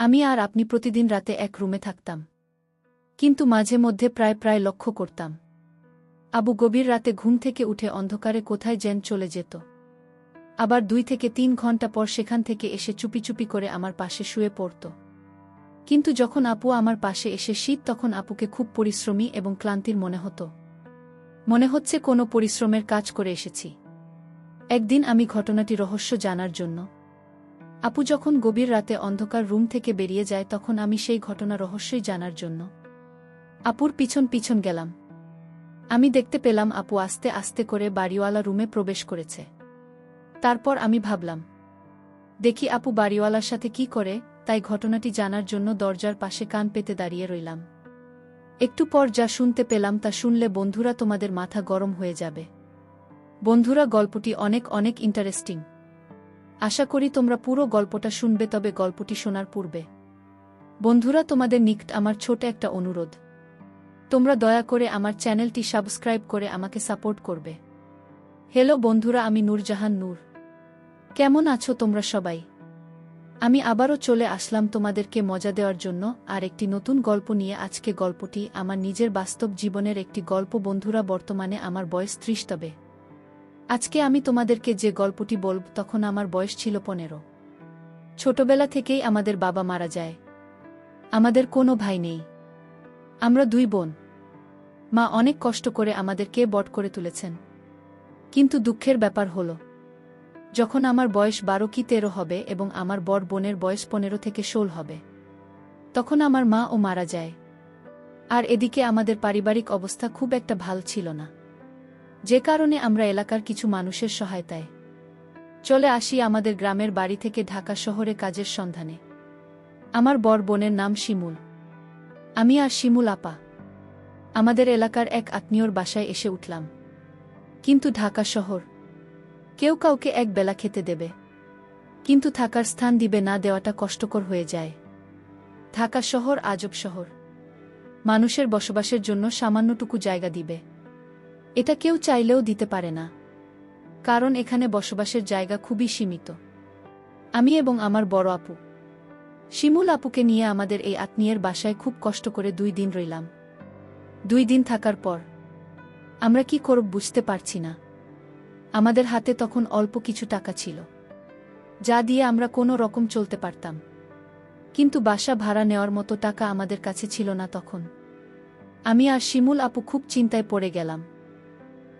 আমি আর আপনি প্রতিদিন রাতে এক রুমে থাকতাম। কিন্তু মাঝে মধ্যে প্রায় লক্ষ্য করতাম আবু গভীর রাতে ঘুম থেকে উঠে অন্ধকারে কোথায় যেন চলে যেত। আবার 2 থেকে 3 ঘন্টা পর সেখান থেকে এসে চুপি চুপি করে আমার পাশে শুয়ে পড়ত। কিন্তু যখন আপু আমার পাশে এসে শীত তখন আপুকে খুব পরিশ্রমী এবং ক্লান্তির মনে হতো। মনে হচ্ছে কোনো পরিশ্রমের কাজ করে এসেছি। একদিন আমি ঘটনাটি রহস্য জানার জন্য আপু যখন গভীর রাতে অন্ধকার রুম থেকে বেরিয়ে যায় তখন আমি সেই ঘটনা রহস্যই জানার জন্য আপুর পিছন পিছন গেলাম। আমি দেখতে পেলাম আপু আস্তে আস্তে করে বাড়িওয়ালা রুমে প্রবেশ করেছে। তারপর আমি ভাবলাম, দেখি আপু বাড়িওয়ালার সাথে কি করে, তাই ঘটনাটি জানার জন্য দরজার পাশে কান পেতে দাঁড়িয়ে রইলাম। একটু পর যা শুনতে পেলাম তা শুনলে বন্ধুরা তোমাদের মাথা গরম হয়ে যাবে। বন্ধুরা, গল্পটি অনেক ইন্টারেস্টিং। আশা করি তোমরা পুরো গল্পটা শুনবে, তবে গল্পটি শোনার পূর্বে বন্ধুরা তোমাদের নিকট আমার ছোট একটা অনুরোধ, তোমরা দয়া করে আমার চ্যানেলটি সাবস্ক্রাইব করে আমাকে সাপোর্ট করবে। হ্যালো বন্ধুরা, আমি নূরজাহান নূর। কেমন আছো তোমরা সবাই? আমি আবারও চলে আসলাম তোমাদেরকে মজা দেওয়ার জন্য আর একটি নতুন গল্প নিয়ে। আজকে গল্পটি আমার নিজের বাস্তব জীবনের একটি গল্প। বন্ধুরা, বর্তমানে আমার বয়স 30, তবে আজকে আমি তোমাদেরকে যে গল্পটি বলব তখন আমার বয়স ছিল 15। ছোটবেলা থেকেই আমাদের বাবা মারা যায়। আমাদের কোনো ভাই নেই, আমরা 2 বোন। মা অনেক কষ্ট করে আমাদেরকে বড় করে তুলেছেন। কিন্তু দুঃখের ব্যাপার হলো, যখন আমার বয়স 12 কি 13 হবে এবং আমার বড় বোনের বয়স 15 থেকে 16 হবে, তখন আমার মা ও মারা যায়। আর এদিকে আমাদের পারিবারিক অবস্থা খুব একটা ভালো ছিল না, যে কারণে আমরা এলাকার কিছু মানুষের সহায়তায় চলে আসি আমাদের গ্রামের বাড়ি থেকে ঢাকা শহরে কাজের সন্ধানে। আমার বড় বোনের নাম শিমুল। আমি আর শিমুল আপা আমাদের এলাকার এক আত্মীয়র বাসায় এসে উঠলাম। কিন্তু ঢাকা শহর, কেউ কাউকে এক বেলা খেতে দেবে, কিন্তু থাকার স্থান দিবে না, দেওয়াটা কষ্টকর হয়ে যায়। ঢাকা শহর আজব শহর। মানুষের বসবাসের জন্য সামান্যটুকু জায়গা দিবে, এটা কেউ চাইলেও দিতে পারে না, কারণ এখানে বসবাসের জায়গা খুবই সীমিত। আমি এবং আমার বড় আপু শিমুল আপুকে নিয়ে আমাদের এই আত্মীয়ের বাসায় খুব কষ্ট করে 2 দিন রইলাম। 2 দিন থাকার পর আমরা কি করব বুঝতে পারছি না। আমাদের হাতে তখন অল্প কিছু টাকা ছিল, যা দিয়ে আমরা কোনো রকম চলতে পারতাম। কিন্তু বাসা ভাড়া নেওয়ার মতো টাকা আমাদের কাছে ছিল না তখন। আমি আর শিমুল আপু খুব চিন্তায় পড়ে গেলাম।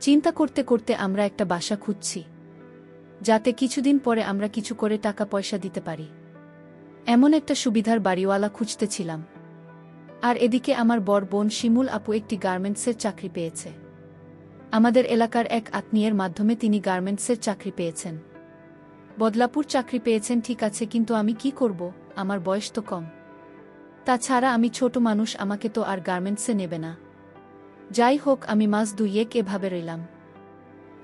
চিন্তা করতে করতে আমরা একটা বাসা খুঁজছি, যাতে কিছুদিন পরে আমরা কিছু করে টাকা পয়সা দিতে পারি, এমন একটা সুবিধার বাড়িওয়ালা খুঁজতেছিলাম। আর এদিকে আমার বড় বোন শিমুল আপু একটি গার্মেন্টসের চাকরি পেয়েছে। আমাদের এলাকার এক আত্মীয়ের মাধ্যমে তিনি গার্মেন্টসের চাকরি পেয়েছেন। বদলাপুর চাকরি পেয়েছেন, ঠিক আছে, কিন্তু আমি কি করব, আমার বয়স তো কম। তাছাড়া আমি ছোট মানুষ, আমাকে তো আর গার্মেন্টসে নেবে না। যাই হোক, আমি মাস 2 এভাবে রইলাম।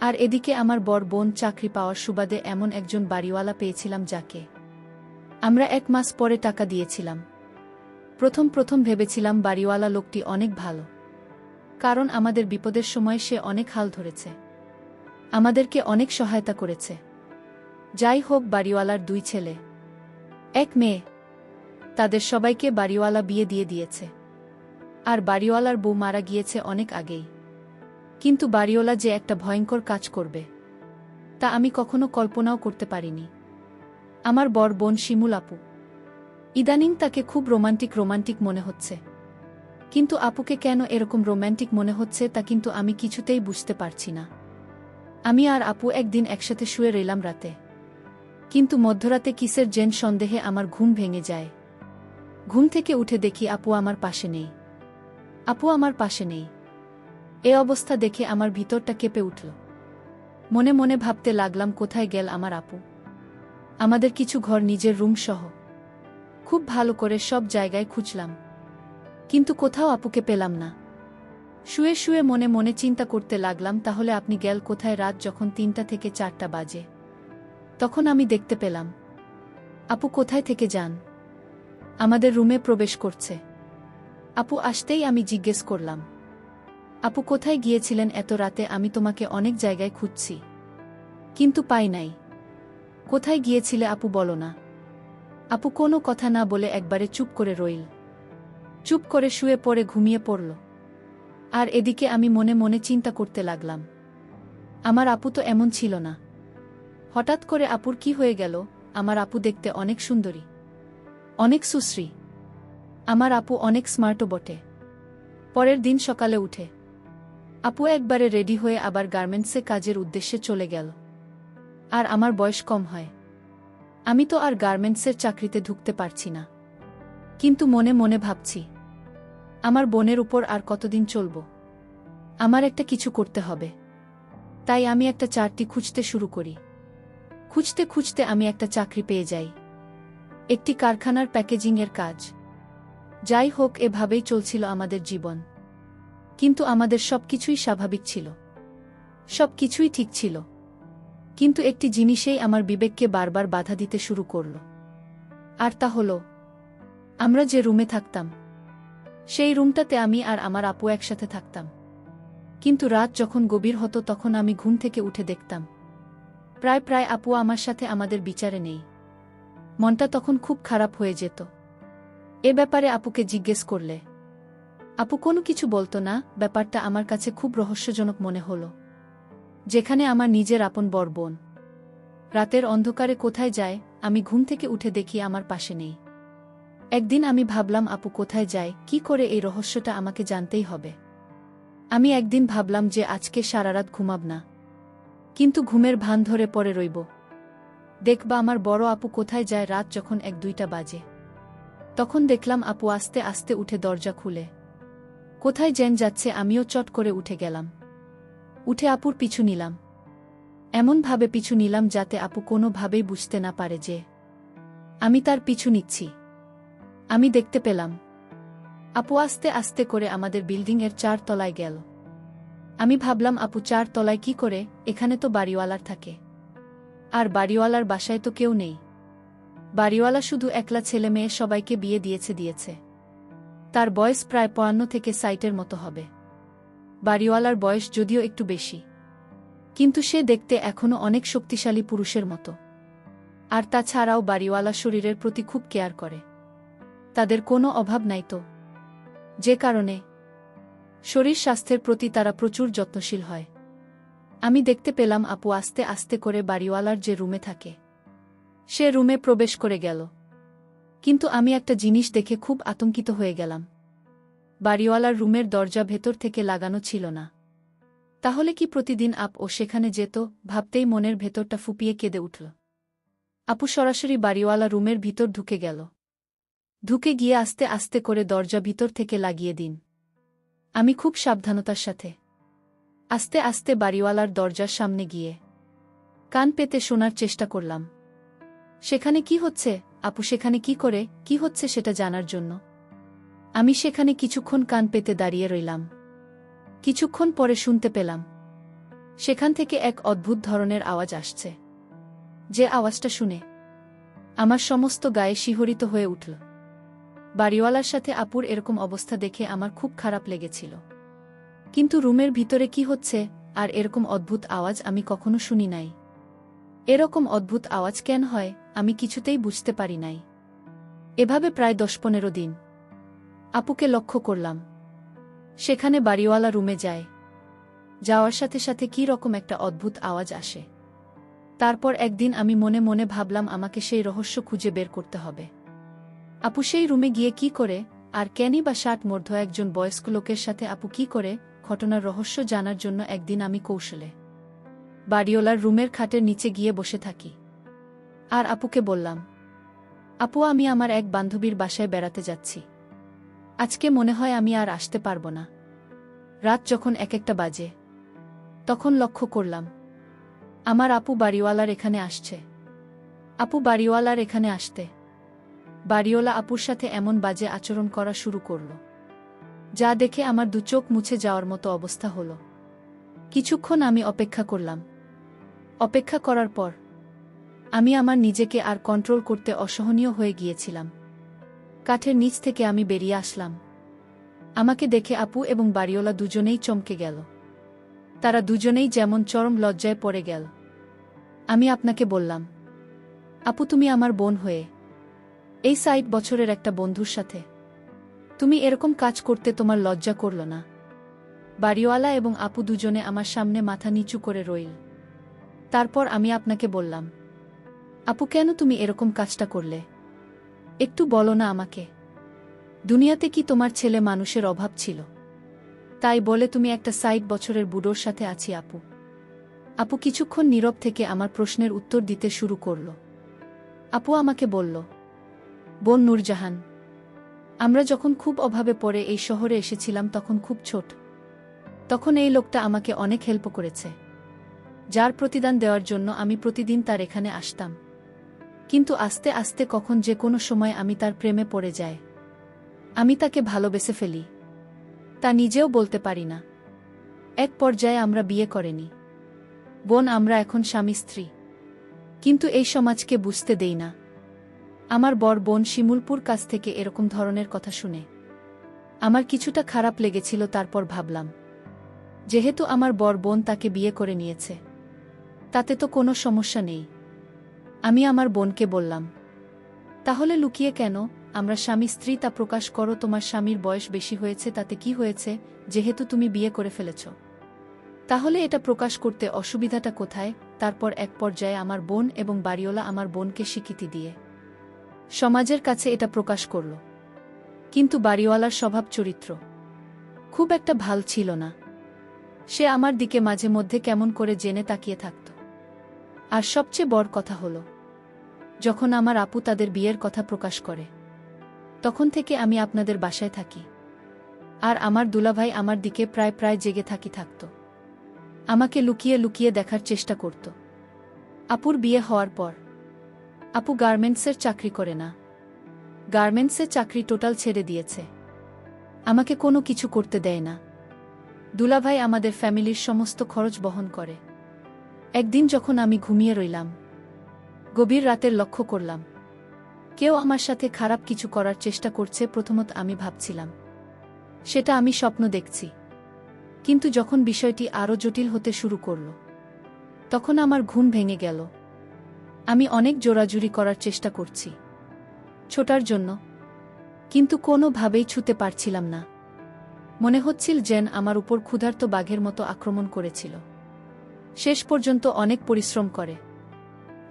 আর এদিকে আমার বড় বোন চাকরি পাওয়ার সুবাদে এমন একজন বাড়িওয়ালা পেয়েছিলাম, যাকে আমরা 1 মাস পরে টাকা দিয়েছিলাম। প্রথম ভেবেছিলাম বাড়িওয়ালা লোকটি অনেক ভালো, কারণ আমাদের বিপদের সময় সে অনেক হাল ধরেছে, আমাদেরকে অনেক সহায়তা করেছে। যাই হোক, বাড়িওয়ালার 2 ছেলে 1 মেয়ে, তাদের সবাইকে বাড়িওয়ালা বিয়ে দিয়ে দিয়েছে। আর বাড়িওয়ালার বউ মারা গিয়েছে অনেক আগেই। কিন্তু বাড়িওয়ালা যে একটা ভয়ঙ্কর কাজ করবে, তা আমি কখনো কল্পনাও করতে পারিনি। আমার বড় বোন শিমুল আপু ইদানিং তাকে খুব রোমান্টিক মনে হচ্ছে। কিন্তু আপুকে কেন এরকম রোমান্টিক মনে হচ্ছে তা কিন্তু আমি কিছুতেই বুঝতে পারছি না। আমি আর আপু একদিন একসাথে শুয়ে রইলাম রাতে, কিন্তু মধ্যরাতে কিসের জেন সন্দেহে আমার ঘুম ভেঙে যায়। ঘুম থেকে উঠে দেখি আপু আমার পাশে নেই। আপু আমার পাশে নেই। এ অবস্থা দেখে আমার ভিতরটা কেঁপে উঠল। মনে মনে ভাবতে লাগলাম, কোথায় গেল আমার আপু। আমাদের কিছু ঘর, নিজের রুম সহ খুব ভালো করে সব জায়গায় খুঁজলাম, কিন্তু কোথাও আপুকে পেলাম না। শুয়ে শুয়ে মনে মনে চিন্তা করতে লাগলাম, তাহলে আপনি গেল কোথায়। রাত যখন 3টা থেকে 4টা বাজে, তখন আমি দেখতে পেলাম আপু কোথায় থেকে যান আমাদের রুমে প্রবেশ করছে। আপু আসতেই আমি জিজ্ঞেস করলাম, আপু কোথায় গিয়েছিলেন এত রাতে? আমি তোমাকে অনেক জায়গায় খুঁজছি, কিন্তু পাই নাই। কোথায় গিয়েছিলে আপু, বলো না। আপু কোনো কথা না বলে একবারে চুপ করে রইল। চুপ করে শুয়ে পড়ে ঘুমিয়ে পড়ল। আর এদিকে আমি মনে মনে চিন্তা করতে লাগলাম, আমার আপু তো এমন ছিল না। হঠাৎ করে আপুর কি হয়ে গেল? আমার আপু দেখতে অনেক সুন্দরী, অনেক সুশ্রী। আমার আপু অনেক স্মার্টও বটে। পরের দিন সকালে উঠে আপু একবারে রেডি হয়ে আবার গার্মেন্টসে কাজের উদ্দেশ্যে চলে গেল। আর আমার বয়স কম হয়, আমি তো আর গার্মেন্টসের চাকরিতে ঢুকতে পারছি না। কিন্তু মনে মনে ভাবছি, আমার বোনের উপর আর কতদিন চলব? আমার একটা কিছু করতে হবে। তাই আমি একটা চাকরি খুঁজতে শুরু করি। খুঁজতে খুঁজতে আমি একটা চাকরি পেয়ে যাই, একটি কারখানার প্যাকেজিংয়ের কাজ। যাই হোক, এভাবেই চলছিল আমাদের জীবন। কিন্তু আমাদের সবকিছুই স্বাভাবিক ছিল, সবকিছুই ঠিক ছিল। কিন্তু একটি জিনিসেই আমার বিবেককে বারবার বাধা দিতে শুরু করল। আর তা হল, আমরা যে রুমে থাকতাম, সেই রুমটাতে আমি আর আমার আপু একসাথে থাকতাম। কিন্তু রাত যখন গভীর হতো তখন আমি ঘুম থেকে উঠে দেখতাম প্রায় প্রায় আপু আমার সাথে আমাদের বিচারে নেই। মনটা তখন খুব খারাপ হয়ে যেত। এ ব্যাপারে আপুকে জিজ্ঞেস করলে আপু কোনো কিছু বলতো না। ব্যাপারটা আমার কাছে খুব রহস্যজনক মনে হলো। যেখানে আমার নিজের আপন বড় বোন রাতের অন্ধকারে কোথায় যায়, আমি ঘুম থেকে উঠে দেখি আমার পাশে নেই। একদিন আমি ভাবলাম আপু কোথায় যায়, কি করে, এই রহস্যটা আমাকে জানতেই হবে। আমি একদিন ভাবলাম যে আজকে সারারাত ঘুমাব না, কিন্তু ঘুমের ভান ধরে পড়ে রইব। দেখবা আমার বড় আপু কোথায় যায়। রাত যখন 1-2টা বাজে, তখন দেখলাম আপু আস্তে আস্তে উঠে দরজা খুলে কোথায় যেন যাচ্ছে। আমিও চট করে উঠে গেলাম। উঠে আপুর পিছু নিলাম। এমনভাবে পিছু নিলাম যাতে আপু কোনোভাবেই বুঝতে না পারে যে আমি তার পিছু নিচ্ছি। আমি দেখতে পেলাম আপু আস্তে আস্তে করে আমাদের বিল্ডিংয়ের 4 তলায় গেল। আমি ভাবলাম আপু 4 তলায় কি করে? এখানে তো বাড়িওয়ালার থাকে, আর বাড়িওয়ালার বাসায় তো কেউ নেই। বাড়িওয়ালা শুধু একলা ছেলে মেয়ে সবাইকে বিয়ে দিয়েছে। তার বয়স প্রায় 55 থেকে 60-এর মতো হবে। বাড়িওয়ালার বয়স যদিও একটু বেশি, কিন্তু সে দেখতে এখনো অনেক শক্তিশালী পুরুষের মতো। আর তাছাড়াও বাড়িওয়ালা শরীরের প্রতি খুব কেয়ার করে। তাদের কোনো অভাব নাই তো, যে কারণে শরীর স্বাস্থ্যের প্রতি তারা প্রচুর যত্নশীল হয়। আমি দেখতে পেলাম আপু আস্তে আস্তে করে বাড়িওয়ালার যে রুমে থাকে সে রুমে প্রবেশ করে গেল। কিন্তু আমি একটা জিনিস দেখে খুব আতঙ্কিত হয়ে গেলাম। বাড়িওয়ালার রুমের দরজা ভেতর থেকে লাগানো ছিল না। তাহলে কি প্রতিদিন ও সেখানে যেত? ভাবতেই মনের ভেতরটা ফুপিয়ে কেঁদে উঠল। আপু সরাসরি বাড়িওয়ালা রুমের ভিতর ঢুকে গেল। ঢুকে গিয়ে আস্তে আস্তে করে দরজা ভিতর থেকে লাগিয়ে দিন। আমি খুব সাবধানতার সাথে আস্তে আস্তে বাড়িওয়ালার দরজার সামনে গিয়ে কান পেতে শোনার চেষ্টা করলাম সেখানে কি হচ্ছে। আপু সেখানে কি করে, কি হচ্ছে সেটা জানার জন্য আমি সেখানে কিছুক্ষণ কান পেতে দাঁড়িয়ে রইলাম। কিছুক্ষণ পরে শুনতে পেলাম সেখান থেকে এক অদ্ভুত ধরনের আওয়াজ আসছে। যে আওয়াজটা শুনে আমার সমস্ত গায়ে শিহরিত হয়ে উঠল। বাড়িওয়ালার সাথে আপুর এরকম অবস্থা দেখে আমার খুব খারাপ লেগেছিল। কিন্তু রুমের ভিতরে কি হচ্ছে আর এরকম অদ্ভুত আওয়াজ আমি কখনো শুনি নাই। এরকম অদ্ভুত আওয়াজ কেন হয় আমি কিছুতেই বুঝতে পারি নাই। এভাবে প্রায় 10-15 দিন আপুকে লক্ষ্য করলাম সেখানে বাড়িওয়ালা রুমে যায়। যাওয়ার সাথে সাথে কি রকম একটা অদ্ভুত আওয়াজ আসে। তারপর একদিন আমি মনে মনে ভাবলাম আমাকে সেই রহস্য খুঁজে বের করতে হবে। আপু সেই রুমে গিয়ে কি করে, আর কেনই বা 60 মধ্য একজন বয়স্ক লোকের সাথে আপু কি করে, ঘটনার রহস্য জানার জন্য একদিন আমি কৌশলে বাড়িওয়ালার রুমের খাটের নিচে গিয়ে বসে থাকি। আর আপুকে বললাম, আপু আমি আমার এক বান্ধবীর বাসায় বেড়াতে যাচ্ছি। আজকে মনে হয় আমি আর আসতে পারবো না। রাত যখন 1-1টা বাজে তখন লক্ষ্য করলাম আমার আপু বাড়িওয়ালার এখানে আসছে। আপু বাড়িওয়ালার এখানে আসতে বাড়িওয়ালা আপুর সাথে এমন বাজে আচরণ করা শুরু করল, যা দেখে আমার 2 চোখ মুছে যাওয়ার মতো অবস্থা হলো। কিছুক্ষণ আমি অপেক্ষা করলাম। অপেক্ষা করার পর আমি আমার নিজেকে আর কন্ট্রোল করতে অসহনীয় হয়ে গিয়েছিলাম। কাঠের নিচ থেকে আমি বেরিয়ে আসলাম। আমাকে দেখে আপু এবং বাড়িওয়ালা দুজনেই চমকে গেল। তারা দুজনেই যেমন চরম লজ্জায় পড়ে গেল। আমি আপনাকে বললাম, আপু তুমি আমার বোন হয়ে এই ৬০ বছরের একটা বন্ধুর সাথে তুমি এরকম কাজ করতে তোমার লজ্জা করল না? বাড়িওয়ালা এবং আপু দুজনে আমার সামনে মাথা নিচু করে রইল। তারপর আমি আপনাকে বললাম, আপু কেন তুমি এরকম কাজটা করলে? একটু বলো না আমাকে। দুনিয়াতে কি তোমার ছেলে মানুষের অভাব ছিল? তাই বলে তুমি একটা ৬০ বছরের বুড়োর সাথে আছি? আপু আপু কিছুক্ষণ নীরব থেকে আমার প্রশ্নের উত্তর দিতে শুরু করল। আপু আমাকে বলল, বোন নূরজাহান, আমরা যখন খুব অভাবে পড়ে এই শহরে এসেছিলাম তখন খুব ছোট। তখন এই লোকটা আমাকে অনেক হেল্প করেছে, যার প্রতিদান দেওয়ার জন্য আমি প্রতিদিন তার এখানে আসতাম। কিন্তু আস্তে আস্তে কখন যে কোনো সময় আমি তার প্রেমে পড়ে যাই। আমি তাকে ভালোবেসে ফেলি, তা নিজেও বলতে পারি না। এক পর্যায়ে আমরা বিয়ে করেনি বোন, আমরা এখন স্বামী স্ত্রী। কিন্তু এই সমাজকে বুঝতে দেই না। আমার বর বোন শিমুলপুর কাছ থেকে এরকম ধরনের কথা শুনে আমার কিছুটা খারাপ লেগেছিল। তারপর ভাবলাম, যেহেতু আমার বর বোন তাকে বিয়ে করে নিয়েছে, তাতে তো কোনো সমস্যা নেই। আমি আমার বোনকে বললাম, তাহলে লুকিয়ে কেন? আমরা স্বামী স্ত্রী তা প্রকাশ করো। তোমার স্বামীর বয়স বেশি হয়েছে, তাতে কি হয়েছে? যেহেতু তুমি বিয়ে করে ফেলেছ, তাহলে এটা প্রকাশ করতে অসুবিধাটা কোথায়? তারপর এক পর্যায়ে আমার বোন এবং বাড়িওয়ালা আমার বোনকে স্বীকৃতি দিয়ে সমাজের কাছে এটা প্রকাশ করল। কিন্তু বাড়িওয়ালার স্বভাব চরিত্র খুব একটা ভাল ছিল না। সে আমার দিকে মাঝে মধ্যে কেমন করে জেনে তাকিয়ে থাকত। আর সবচেয়ে বড় কথা হলো, যখন আমার আপু তাদের বিয়ের কথা প্রকাশ করে, তখন থেকে আমি আপনাদের বাসায় থাকি। আর আমার দুলাভাই আমার দিকে প্রায় প্রায় জেগে থাকত। আমাকে লুকিয়ে লুকিয়ে দেখার চেষ্টা করত। আপুর বিয়ে হওয়ার পর আপু গার্মেন্টসের চাকরি করে না, গার্মেন্টসের চাকরি টোটাল ছেড়ে দিয়েছে। আমাকে কোনো কিছু করতে দেয় না। দুলাভাই আমাদের ফ্যামিলির সমস্ত খরচ বহন করে। একদিন যখন আমি ঘুমিয়ে রইলাম, গভীর রাতের লক্ষ্য করলাম কেউ আমার সাথে খারাপ কিছু করার চেষ্টা করছে। প্রথমত আমি ভাবছিলাম সেটা আমি স্বপ্ন দেখছি, কিন্তু যখন বিষয়টি আরও জটিল হতে শুরু করল, তখন আমার ঘুম ভেঙে গেল। আমি অনেক জোরাজুরি করার চেষ্টা করছি ছোটার জন্য, কিন্তু কোনোভাবেই ছুতে পারছিলাম না। মনে হচ্ছিল যেন আমার উপর ক্ষুধার্ত বাঘের মতো আক্রমণ করেছিল। শেষ পর্যন্ত অনেক পরিশ্রম করে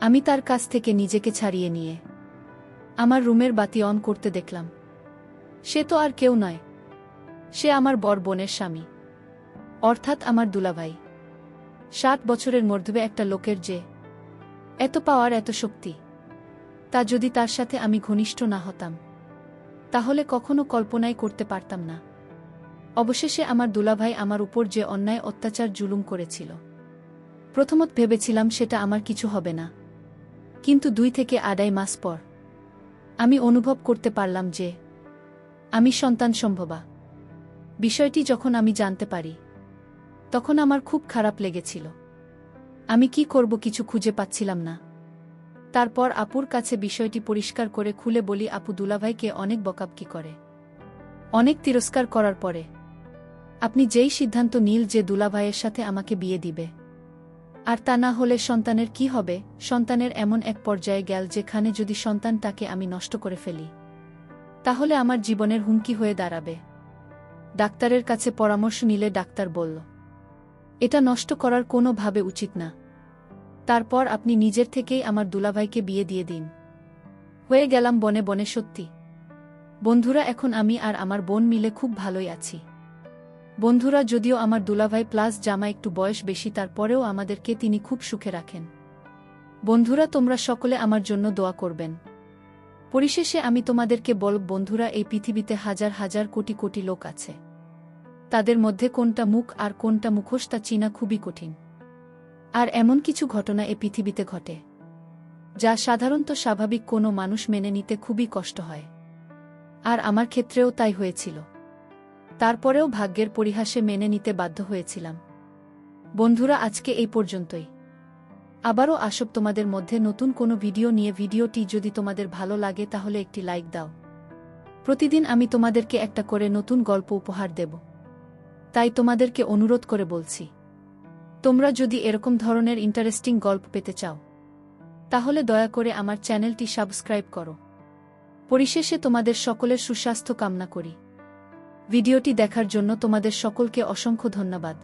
আমি তার কাছ থেকে নিজেকে ছাড়িয়ে নিয়ে আমার রুমের বাতি অন করতে দেখলাম। সে তো আর কেউ নয়, সে আমার বর বোনের স্বামী, অর্থাৎ আমার দুলাভাই। 60 বছরের মধ্যে একটা লোকের যে এত পাওয়ার, এত শক্তি, তা যদি তার সাথে আমি ঘনিষ্ঠ না হতাম, তাহলে কখনো কল্পনাই করতে পারতাম না। অবশেষে আমার দুলাভাই আমার উপর যে অন্যায় অত্যাচার জুলুম করেছিল, প্রথমত ভেবেছিলাম সেটা আমার কিছু হবে না, কিন্তু 2 থেকে 2.5 মাস পর আমি অনুভব করতে পারলাম যে আমি সন্তান সম্ভবা। বিষয়টি যখন আমি জানতে পারি, তখন আমার খুব খারাপ লেগেছিল। আমি কি করব কিছু খুঁজে পাচ্ছিলাম না। তারপর আপুর কাছে বিষয়টি পরিষ্কার করে খুলে বলি, আপু দুলাভাইকে অনেক বকাবকি করে, অনেক তিরস্কার করার পরে আপনি যেই সিদ্ধান্ত নিল যে দুলাভাইয়ের সাথে আমাকে বিয়ে দিবে, আর তা না হলে সন্তানের কি হবে? সন্তানের এমন এক পর্যায়ে গেল যেখানে যদি সন্তানটাকে আমি নষ্ট করে ফেলি, তাহলে আমার জীবনের হুমকি হয়ে দাঁড়াবে। ডাক্তারের কাছে পরামর্শ নিলে ডাক্তার বলল, এটা নষ্ট করার কোনোভাবে উচিত না। তারপর আপনি নিজের থেকেই আমার দুলাভাইকে বিয়ে দিয়ে দিন। হয়ে গেলাম বনে বনে সত্যি। বন্ধুরা, এখন আমি আর আমার বোন মিলে খুব ভালোই আছি। বন্ধুরা, যদিও আমার দুলাভাই প্লাস জামা একটু বয়স বেশি, তারপরেও আমাদেরকে তিনি খুব সুখে রাখেন। বন্ধুরা, তোমরা সকলে আমার জন্য দোয়া করবেন। পরিশেষে আমি তোমাদেরকে বলব, বন্ধুরা, এই পৃথিবীতে হাজার হাজার কোটি কোটি লোক আছে। তাদের মধ্যে কোনটা মুখ আর কোনটা মুখোশ তা চিনা খুবই কঠিন। আর এমন কিছু ঘটনা এ পৃথিবীতে ঘটে যা সাধারণত স্বাভাবিক কোনো মানুষ মেনে নিতে খুবই কষ্ট হয়। আর আমার ক্ষেত্রেও তাই হয়েছিল। তারপরেও ভাগ্যের পরিহাসে মেনে নিতে বাধ্য হয়েছিলাম। বন্ধুরা, আজকে এই পর্যন্তই। আবারও আসব তোমাদের মধ্যে নতুন কোনো ভিডিও নিয়ে। ভিডিওটি যদি তোমাদের ভালো লাগে তাহলে একটি লাইক দাও। প্রতিদিন আমি তোমাদেরকে একটা করে নতুন গল্প উপহার দেব, তাই তোমাদেরকে অনুরোধ করে বলছি, তোমরা যদি এরকম ধরনের ইন্টারেস্টিং গল্প পেতে চাও, তাহলে দয়া করে আমার চ্যানেলটি সাবস্ক্রাইব করো। পরিশেষে তোমাদের সকলের সুস্বাস্থ্য কামনা করি। ভিডিওটি দেখার জন্য তোমাদের সকলকে অসংখ্য ধন্যবাদ।